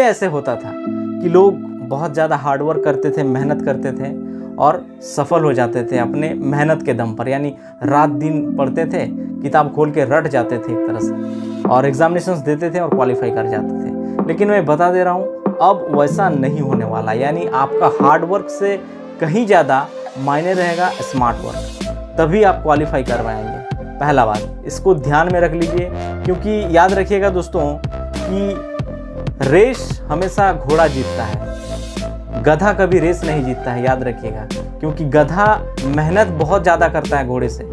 ऐसे होता था कि लोग बहुत ज़्यादा हार्डवर्क करते थे, मेहनत करते थे और सफल हो जाते थे अपने मेहनत के दम पर, यानी रात दिन पढ़ते थे, किताब खोल के रट जाते थे एक तरह से, और एग्जामिनेशंस देते थे और क्वालिफाई कर जाते थे। लेकिन मैं बता दे रहा हूँ अब वैसा नहीं होने वाला, यानी आपका हार्डवर्क से कहीं ज़्यादा मायने रहेगा स्मार्ट वर्क, तभी आप क्वालिफाई कर पाएंगे। पहला बात इसको ध्यान में रख लीजिए, क्योंकि याद रखिएगा दोस्तों कि रेस हमेशा घोड़ा जीतता है, गधा कभी रेस नहीं जीतता है, याद रखिएगा। क्योंकि गधा मेहनत बहुत ज़्यादा करता है घोड़े से,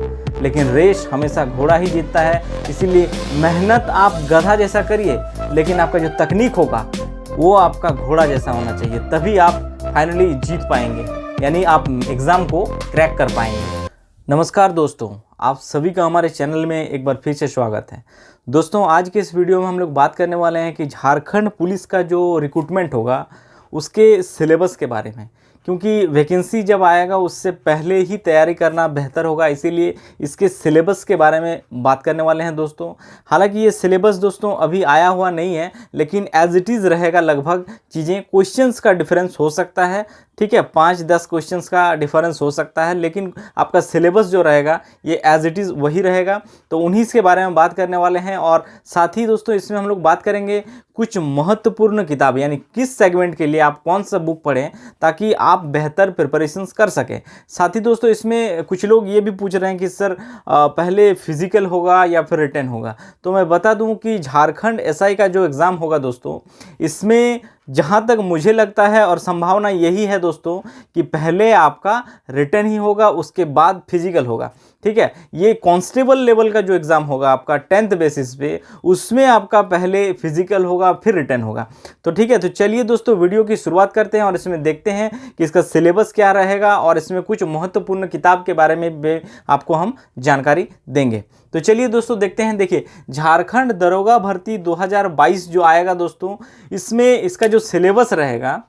लेकिन रेस हमेशा घोड़ा ही जीतता है। इसीलिए मेहनत आप गधा जैसा करिए, लेकिन आपका जो तकनीक होगा वो आपका घोड़ा जैसा होना चाहिए, तभी आप फाइनली जीत पाएंगे, यानी आप एग्ज़ाम को क्रैक कर पाएंगे। नमस्कार दोस्तों, आप सभी का हमारे चैनल में एक बार फिर से स्वागत है। दोस्तों आज के इस वीडियो में हम लोग बात करने वाले हैं कि झारखंड पुलिस का जो रिक्रूटमेंट होगा उसके सिलेबस के बारे में, क्योंकि वैकेंसी जब आएगा उससे पहले ही तैयारी करना बेहतर होगा, इसीलिए इसके सिलेबस के बारे में बात करने वाले हैं दोस्तों। हालांकि ये सिलेबस दोस्तों अभी आया हुआ नहीं है, लेकिन एज इट इज़ रहेगा लगभग। चीज़ें क्वेश्चंस का डिफरेंस हो सकता है, ठीक है, 5-10 क्वेश्चंस का डिफरेंस हो सकता है, लेकिन आपका सिलेबस जो रहेगा ये एज इट इज़ वही रहेगा। तो उन्हीं के बारे में बात करने वाले हैं, और साथ ही दोस्तों इसमें हम लोग बात करेंगे कुछ महत्वपूर्ण किताब, यानी किस सेगमेंट के लिए आप कौन सा बुक पढ़ें ताकि आप बेहतर प्रिपरेशंस कर सकें। साथ ही दोस्तों इसमें कुछ लोग ये भी पूछ रहे हैं कि सर पहले फिजिकल होगा या फिर रिटन होगा। तो मैं बता दूं कि झारखंड एसआई का जो एग्ज़ाम होगा दोस्तों, इसमें जहाँ तक मुझे लगता है और संभावना यही है दोस्तों कि पहले आपका रिटन ही होगा, उसके बाद फिजिकल होगा, ठीक है। ये कांस्टेबल लेवल का जो एग्ज़ाम होगा आपका 10th बेसिस पे, उसमें आपका पहले फिजिकल होगा फिर रिटन होगा। तो ठीक है, तो चलिए दोस्तों वीडियो की शुरुआत करते हैं और इसमें देखते हैं कि इसका सिलेबस क्या रहेगा और इसमें कुछ महत्वपूर्ण किताब के बारे में आपको हम जानकारी देंगे। तो चलिए दोस्तों देखते हैं। देखिए, झारखंड दरोगा भर्ती 2022 जो आएगा दोस्तों, इसमें इसका जो सिलेबस रहेगा,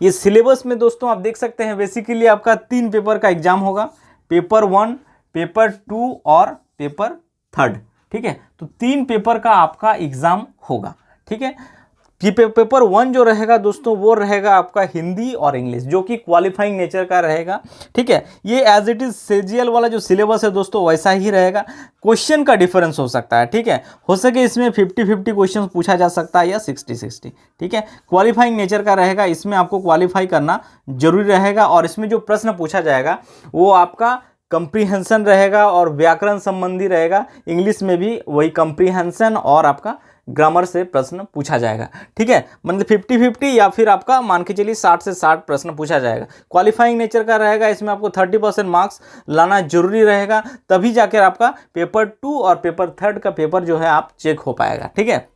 ये सिलेबस में दोस्तों आप देख सकते हैं बेसिकली आपका 3 पेपर का एग्जाम होगा, पेपर 1, पेपर 2 और पेपर 3, ठीक है। तो 3 पेपर का आपका एग्जाम होगा, ठीक है। पेपर 1 जो रहेगा दोस्तों वो रहेगा आपका हिंदी और इंग्लिश, जो कि क्वालिफाइंग नेचर का रहेगा, ठीक है। ये एज इट इज सीजीएल वाला जो सिलेबस है दोस्तों वैसा ही रहेगा। क्वेश्चन का डिफरेंस हो सकता है, ठीक है, हो सके इसमें 50-50 क्वेश्चन पूछा जा सकता है या 60-60, ठीक है। क्वालिफाइंग नेचर का रहेगा, इसमें आपको क्वालिफाई करना जरूरी रहेगा, और इसमें जो प्रश्न पूछा जाएगा वो आपका कंप्रीहेंशन रहेगा और व्याकरण संबंधी रहेगा। इंग्लिश में भी वही कंप्रीहेंशन और आपका ग्रामर से प्रश्न पूछा जाएगा, ठीक है। मतलब 50-50 या फिर आपका मान के चलिए 60 से 60 प्रश्न पूछा जाएगा। क्वालिफाइंग नेचर का रहेगा, इसमें आपको 30% मार्क्स लाना जरूरी रहेगा, तभी जाकर आपका पेपर 2 और पेपर 3 का पेपर जो है आप चेक हो पाएगा, ठीक है।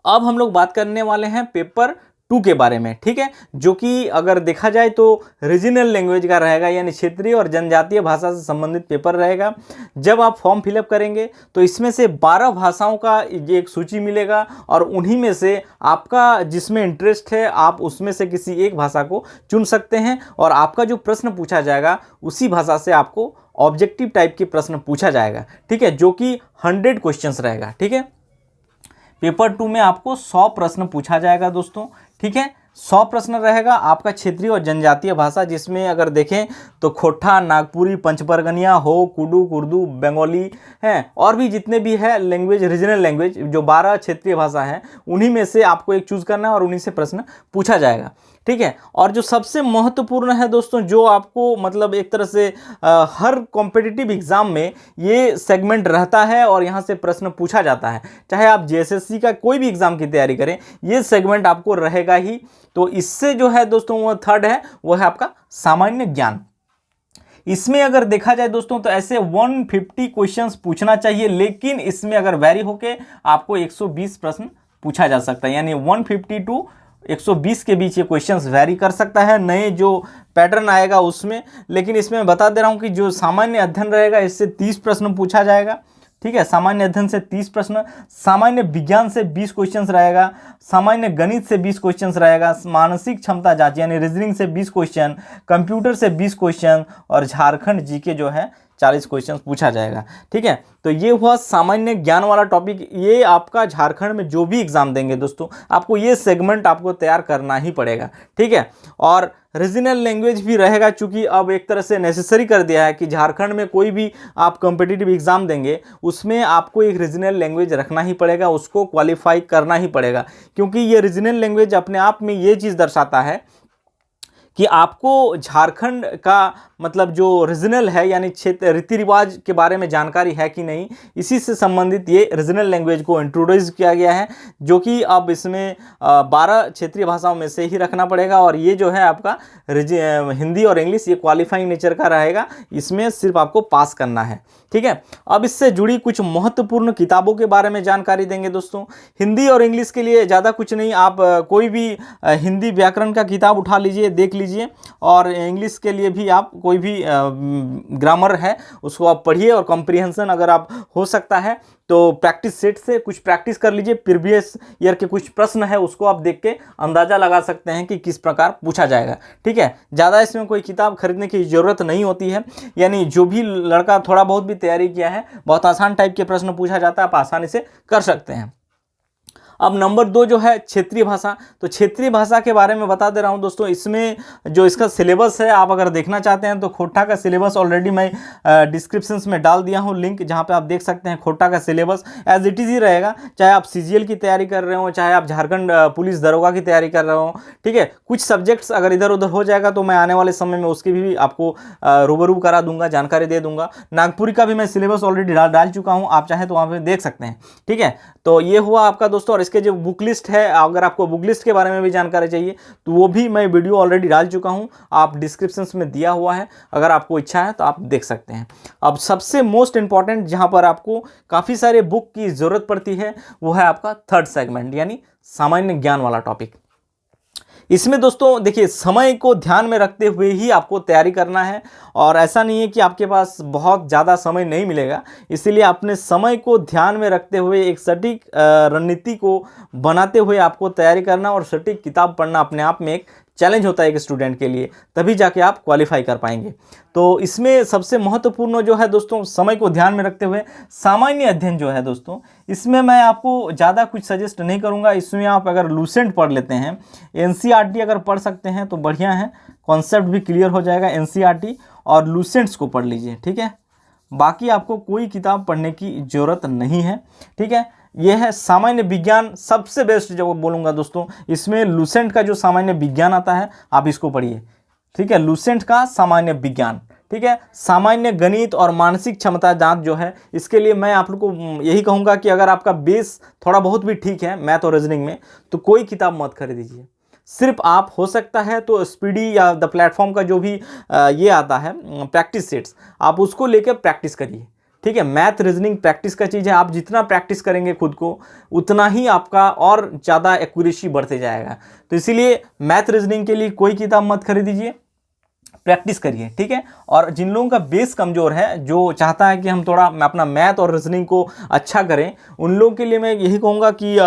अब हम लोग बात करने वाले हैं पेपर 2 के बारे में, ठीक है, जो कि अगर देखा जाए तो रीजनल लैंग्वेज का रहेगा, यानी क्षेत्रीय और जनजातीय भाषा से संबंधित पेपर रहेगा। जब आप फॉर्म फिलअप करेंगे तो इसमें से 12 भाषाओं का एक सूची मिलेगा, और उन्हीं में से आपका जिसमें इंटरेस्ट है आप उसमें से किसी एक भाषा को चुन सकते हैं, और आपका जो प्रश्न पूछा जाएगा उसी भाषा से आपको ऑब्जेक्टिव टाइप के प्रश्न पूछा जाएगा, ठीक है, जो कि 100 क्वेश्चंस रहेगा, ठीक है। पेपर 2 में आपको 100 प्रश्न पूछा जाएगा दोस्तों, ठीक है। 100 प्रश्न रहेगा आपका क्षेत्रीय और जनजातीय भाषा, जिसमें अगर देखें तो खोटा, नागपुरी, पंचपरगनिया, हो, कुडू, उर्दू, बंगाली हैं, और भी जितने भी है लैंग्वेज, रीजनल लैंग्वेज जो 12 क्षेत्रीय भाषा हैं, उन्हीं में से आपको एक चूज करना है और उन्हीं से प्रश्न पूछा जाएगा, ठीक है। और जो सबसे महत्वपूर्ण है दोस्तों, जो आपको मतलब एक तरह से हर कॉम्पिटिटिव एग्जाम में ये सेगमेंट रहता है और यहाँ से प्रश्न पूछा जाता है, चाहे आप जेएसएससी का कोई भी एग्जाम की तैयारी करें, ये सेगमेंट आपको रहेगा ही। तो इससे जो है दोस्तों वो 3rd है, वो है आपका सामान्य ज्ञान। इसमें अगर देखा जाए दोस्तों तो ऐसे 150 क्वेश्चंस पूछना चाहिए, लेकिन इसमें अगर वैरी होके आपको 120 प्रश्न पूछा जा सकता है, यानी 150 टू 120 के बीच ये क्वेश्चंस वैरी कर सकता है, नए जो पैटर्न आएगा उसमें। लेकिन इसमें मैं बता दे रहा हूँ कि जो सामान्य अध्ययन रहेगा इससे 30 प्रश्न पूछा जाएगा, ठीक है। सामान्य अध्ययन से 30 प्रश्न, सामान्य विज्ञान से 20 क्वेश्चंस रहेगा, सामान्य गणित से 20 क्वेश्चंस रहेगा, मानसिक क्षमता जांच यानी रीजनिंग से 20 क्वेश्चन, कंप्यूटर से 20 क्वेश्चन, और झारखंड जीके जो है 40 क्वेश्चन पूछा जाएगा। ठीक है, तो ये हुआ सामान्य ज्ञान वाला टॉपिक। ये आपका झारखंड में जो भी एग्जाम देंगे दोस्तों, आपको ये सेगमेंट आपको तैयार करना ही पड़ेगा। ठीक है, और रीजनल लैंग्वेज भी रहेगा, चूंकि अब एक तरह से नेसेसरी कर दिया है कि झारखंड में कोई भी आप कॉम्पिटिटिव एग्जाम देंगे उसमें आपको एक रीजनल लैंग्वेज रखना ही पड़ेगा, उसको क्वालिफाई करना ही पड़ेगा, क्योंकि ये रीजनल लैंग्वेज अपने आप में ये चीज़ दर्शाता है कि आपको झारखंड का मतलब जो रीजनल है यानी क्षेत्र रीति रिवाज के बारे में जानकारी है कि नहीं, इसी से संबंधित ये रीजनल लैंग्वेज को इंट्रोड्यूस किया गया है, जो कि अब इसमें 12 क्षेत्रीय भाषाओं में से ही रखना पड़ेगा। और ये जो है आपका हिंदी और इंग्लिश ये क्वालिफाइंग नेचर का रहेगा, इसमें सिर्फ आपको पास करना है। ठीक है, अब इससे जुड़ी कुछ महत्वपूर्ण किताबों के बारे में जानकारी देंगे दोस्तों। हिंदी और इंग्लिश के लिए ज़्यादा कुछ नहीं, आप कोई भी हिंदी व्याकरण का किताब उठा लीजिए, देख लीजिए, और इंग्लिश के लिए भी आप कोई भी ग्रामर है उसको आप पढ़िए, और कॉम्प्रिहेंशन अगर आप हो सकता है तो प्रैक्टिस सेट से कुछ प्रैक्टिस कर लीजिए। प्रीवियस ईयर के कुछ प्रश्न है उसको आप देख के अंदाज़ा लगा सकते हैं कि किस प्रकार पूछा जाएगा। ठीक है, ज़्यादा इसमें कोई किताब खरीदने की ज़रूरत नहीं होती है, यानी जो भी लड़का थोड़ा बहुत भी तैयारी किया है, बहुत आसान टाइप के प्रश्न पूछा जाता है, आप आसानी से कर सकते हैं। अब नंबर 2 जो है क्षेत्रीय भाषा, तो क्षेत्रीय भाषा के बारे में बता दे रहा हूं दोस्तों। इसमें जो इसका सिलेबस है, आप अगर देखना चाहते हैं तो खोटा का सिलेबस ऑलरेडी मैं डिस्क्रिप्शन में डाल दिया हूं लिंक, जहां पे आप देख सकते हैं। खोटा का सिलेबस एज इट इज़ ही रहेगा, चाहे आप सीजीएल की तैयारी कर रहे हो, चाहे आप झारखंड पुलिस दरोगा की तैयारी कर रहे हो। ठीक है, कुछ सब्जेक्ट्स अगर इधर उधर हो जाएगा तो मैं आने वाले समय में उसकी भी आपको रूबरू करा दूंगा, जानकारी दे दूंगा। नागपुरी का भी मैं सिलेबस ऑलरेडी डाल चुका हूँ, आप चाहें तो वहाँ पर देख सकते हैं। ठीक है, तो ये हुआ आपका दोस्तों। और इसके जो बुक लिस्ट है, अगर आपको बुक लिस्ट के बारे में भी जानकारी चाहिए तो वो भी मैं वीडियो ऑलरेडी डाल चुका हूं, आप डिस्क्रिप्शन में दिया हुआ है, अगर आपको इच्छा है तो आप देख सकते हैं। अब सबसे मोस्ट इंपॉर्टेंट जहां पर आपको काफ़ी सारे बुक की ज़रूरत पड़ती है वो है आपका थर्ड सेगमेंट, यानी सामान्य ज्ञान वाला टॉपिक। इसमें दोस्तों देखिए, समय को ध्यान में रखते हुए ही आपको तैयारी करना है, और ऐसा नहीं है कि आपके पास बहुत ज़्यादा समय नहीं मिलेगा, इसीलिए अपने समय को ध्यान में रखते हुए एक सटीक रणनीति को बनाते हुए आपको तैयारी करना, और सटीक किताब पढ़ना अपने आप में एक चैलेंज होता है एक स्टूडेंट के लिए, तभी जाके आप क्वालिफाई कर पाएंगे। तो इसमें सबसे महत्वपूर्ण जो है दोस्तों, समय को ध्यान में रखते हुए सामान्य अध्ययन जो है दोस्तों, इसमें मैं आपको ज़्यादा कुछ सजेस्ट नहीं करूँगा। इसमें आप अगर लूसेंट पढ़ लेते हैं, एनसीईआरटी अगर पढ़ सकते हैं तो बढ़िया है, कॉन्सेप्ट भी क्लियर हो जाएगा। एनसीईआरटी और लूसेंट्स को पढ़ लीजिए। ठीक है, बाकी आपको कोई किताब पढ़ने की ज़रूरत नहीं है। ठीक है, यह है सामान्य विज्ञान, सबसे बेस्ट जो बोलूँगा दोस्तों, इसमें लूसेंट का जो सामान्य विज्ञान आता है आप इसको पढ़िए। ठीक है, लूसेंट का सामान्य विज्ञान। ठीक है, सामान्य गणित और मानसिक क्षमता जांच जो है, इसके लिए मैं आप लोग को यही कहूँगा कि अगर आपका बेस थोड़ा बहुत भी ठीक है मैथ और रीजनिंग में, तो कोई किताब मत खरीदिए। सिर्फ आप हो सकता है तो स्पीडी या द प्लेटफॉर्म का जो भी ये आता है प्रैक्टिस सेट्स, आप उसको लेकर प्रैक्टिस करिए। ठीक है, मैथ रीजनिंग प्रैक्टिस का चीज़ है, आप जितना प्रैक्टिस करेंगे खुद को उतना ही आपका और ज़्यादा एक्यूरेसी बढ़ते जाएगा। तो इसीलिए मैथ रीजनिंग के लिए कोई किताब मत खरीदिए, प्रैक्टिस करिए। ठीक है, और जिन लोगों का बेस कमज़ोर है, जो चाहता है कि हम थोड़ा अपना मैथ और रीजनिंग को अच्छा करें, उन लोगों के लिए मैं यही कहूँगा कि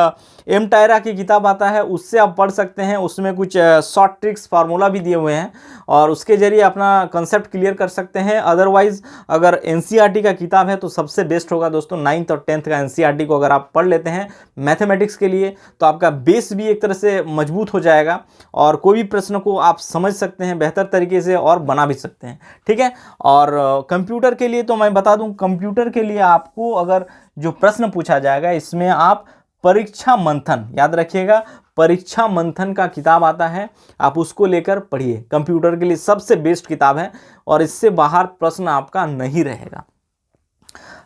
एम टायरा की किताब आता है, उससे आप पढ़ सकते हैं। उसमें कुछ शॉर्ट ट्रिक्स फार्मूला भी दिए हुए हैं, और उसके ज़रिए अपना कंसेप्ट क्लियर कर सकते हैं। अदरवाइज़ अगर एनसीईआरटी का किताब है तो सबसे बेस्ट होगा दोस्तों 9th और 10th का एनसीईआरटी को अगर आप पढ़ लेते हैं मैथमेटिक्स के लिए, तो आपका बेस भी एक तरह से मजबूत हो जाएगा, और कोई भी प्रश्न को आप समझ सकते हैं बेहतर तरीके से और बना भी सकते हैं। ठीक है, और कंप्यूटर के लिए तो मैं बता दूं, कंप्यूटर के लिए आपको अगर जो प्रश्न पूछा जाएगा, इसमें आप परीक्षा मंथन, याद रखिएगा, परीक्षा मंथन का किताब आता है, आप उसको लेकर पढ़िए। कंप्यूटर के लिए सबसे बेस्ट किताब है, और इससे बाहर प्रश्न आपका नहीं रहेगा।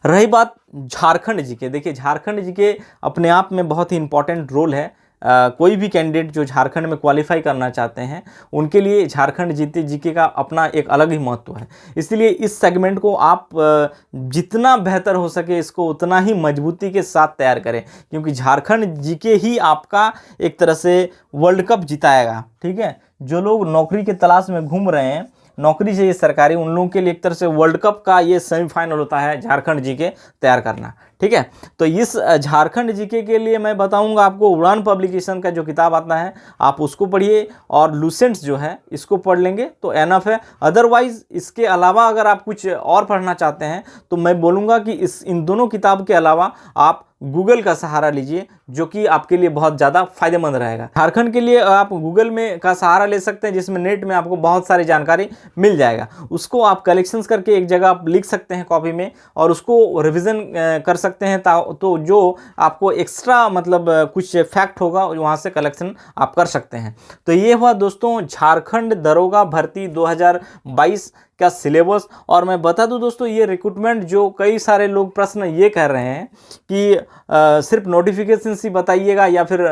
रही बात झारखंड जीके, देखिए झारखंड जीके अपने आप में बहुत ही इंपॉर्टेंट रोल है। कोई भी कैंडिडेट जो झारखंड में क्वालिफाई करना चाहते हैं उनके लिए झारखंड जीके का अपना एक अलग ही महत्व है। इसलिए इस सेगमेंट को आप जितना बेहतर हो सके इसको उतना ही मजबूती के साथ तैयार करें, क्योंकि झारखंड जीके ही आपका एक तरह से वर्ल्ड कप जिताएगा। ठीक है, जो लोग नौकरी के तलाश में घूम रहे हैं, नौकरी चाहिए सरकारी, उन लोगों के लिए एक तरह से वर्ल्ड कप का ये सेमीफाइनल होता है झारखंड जीके तैयार करना। ठीक है। तो इस झारखंड जीके के लिए मैं बताऊंगा आपको, उड़ान पब्लिकेशन का जो किताब आता है आप उसको पढ़िए, और लूसेंट्स जो है इसको पढ़ लेंगे तो एनफ है। अदरवाइज इसके अलावा अगर आप कुछ और पढ़ना चाहते हैं तो मैं बोलूँगा कि इन दोनों किताब के अलावा आप गूगल का सहारा लीजिए, जो कि आपके लिए बहुत ज़्यादा फायदेमंद रहेगा। झारखंड के लिए आप गूगल में का सहारा ले सकते हैं, जिसमें नेट में आपको बहुत सारी जानकारी मिल जाएगा। उसको आप कलेक्शंस करके एक जगह आप लिख सकते हैं कॉपी में, और उसको रिवीजन कर सकते हैं, तो जो आपको एक्स्ट्रा मतलब कुछ फैक्ट होगा वहाँ से कलेक्शन आप कर सकते हैं। तो ये हुआ दोस्तों झारखंड दरोगा भर्ती 2022 का सिलेबस। और मैं बता दूं दोस्तों, ये रिक्रूटमेंट जो कई सारे लोग प्रश्न ये कर रहे हैं कि सिर्फ नोटिफिकेशन ही बताइएगा या फिर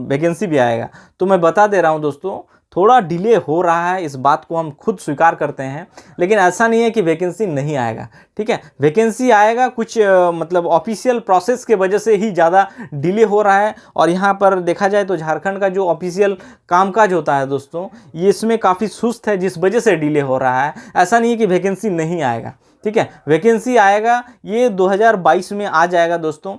वैकेंसी भी आएगा, तो मैं बता दे रहा हूं दोस्तों, थोड़ा डिले हो रहा है, इस बात को हम खुद स्वीकार करते हैं, लेकिन ऐसा नहीं है कि वैकेंसी नहीं आएगा। ठीक है, वैकेंसी आएगा, कुछ मतलब ऑफिशियल प्रोसेस के वजह से ही ज़्यादा डिले हो रहा है। और यहाँ पर देखा जाए तो झारखंड का जो ऑफिशियल कामकाज होता है दोस्तों, ये इसमें काफ़ी सुस्त है, जिस वजह से डिले हो रहा है। ऐसा नहीं है कि वैकेंसी नहीं आएगा। ठीक है, वैकेंसी आएगा, ये 2022 में आ जाएगा दोस्तों।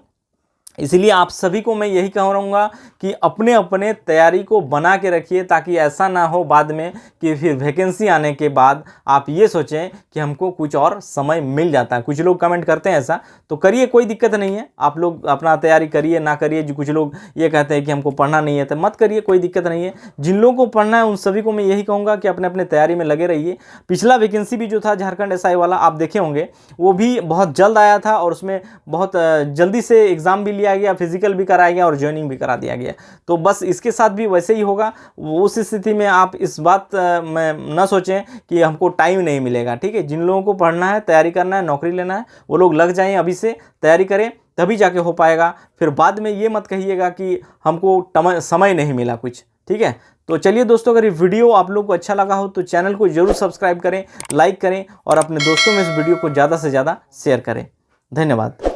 इसलिए आप सभी को मैं यही कहूँगा कि अपने अपने तैयारी को बना के रखिए, ताकि ऐसा ना हो बाद में कि फिर वैकेंसी आने के बाद आप ये सोचें कि हमको कुछ और समय मिल जाता है। कुछ लोग कमेंट करते हैं ऐसा, तो करिए, कोई दिक्कत नहीं है, आप लोग अपना तैयारी करिए ना करिए। जो कुछ लोग ये कहते हैं कि हमको पढ़ना नहीं है, तो मत करिए, कोई दिक्कत नहीं है। जिन लोगों को पढ़ना है उन सभी को मैं यही कहूँगा कि अपने अपने तैयारी में लगे रहिए। पिछला वैकेंसी भी जो था झारखंड SI वाला, आप देखे होंगे, वो भी बहुत जल्द आया था, और उसमें बहुत जल्दी से एग्ज़ाम भी लिया गया, फिजिकल भी कराया गया और ज्वाइनिंग भी करा दिया गया। तो बस इसके साथ भी वैसे ही होगा। उस स्थिति में आप इस बात में न सोचें कि हमको टाइम नहीं मिलेगा। ठीक है, जिन लोगों को पढ़ना है, तैयारी करना है, नौकरी लेना है, वो लोग लग जाएं, अभी से तैयारी करें, तभी जाके हो पाएगा। फिर बाद में ये मत कहिएगा कि हमको समय नहीं मिला कुछ। ठीक है, तो चलिए दोस्तों, अगर ये वीडियो आप लोग को अच्छा लगा हो तो चैनल को जरूर सब्सक्राइब करें, लाइक करें, और अपने दोस्तों में इस वीडियो को ज़्यादा से ज़्यादा शेयर करें। धन्यवाद।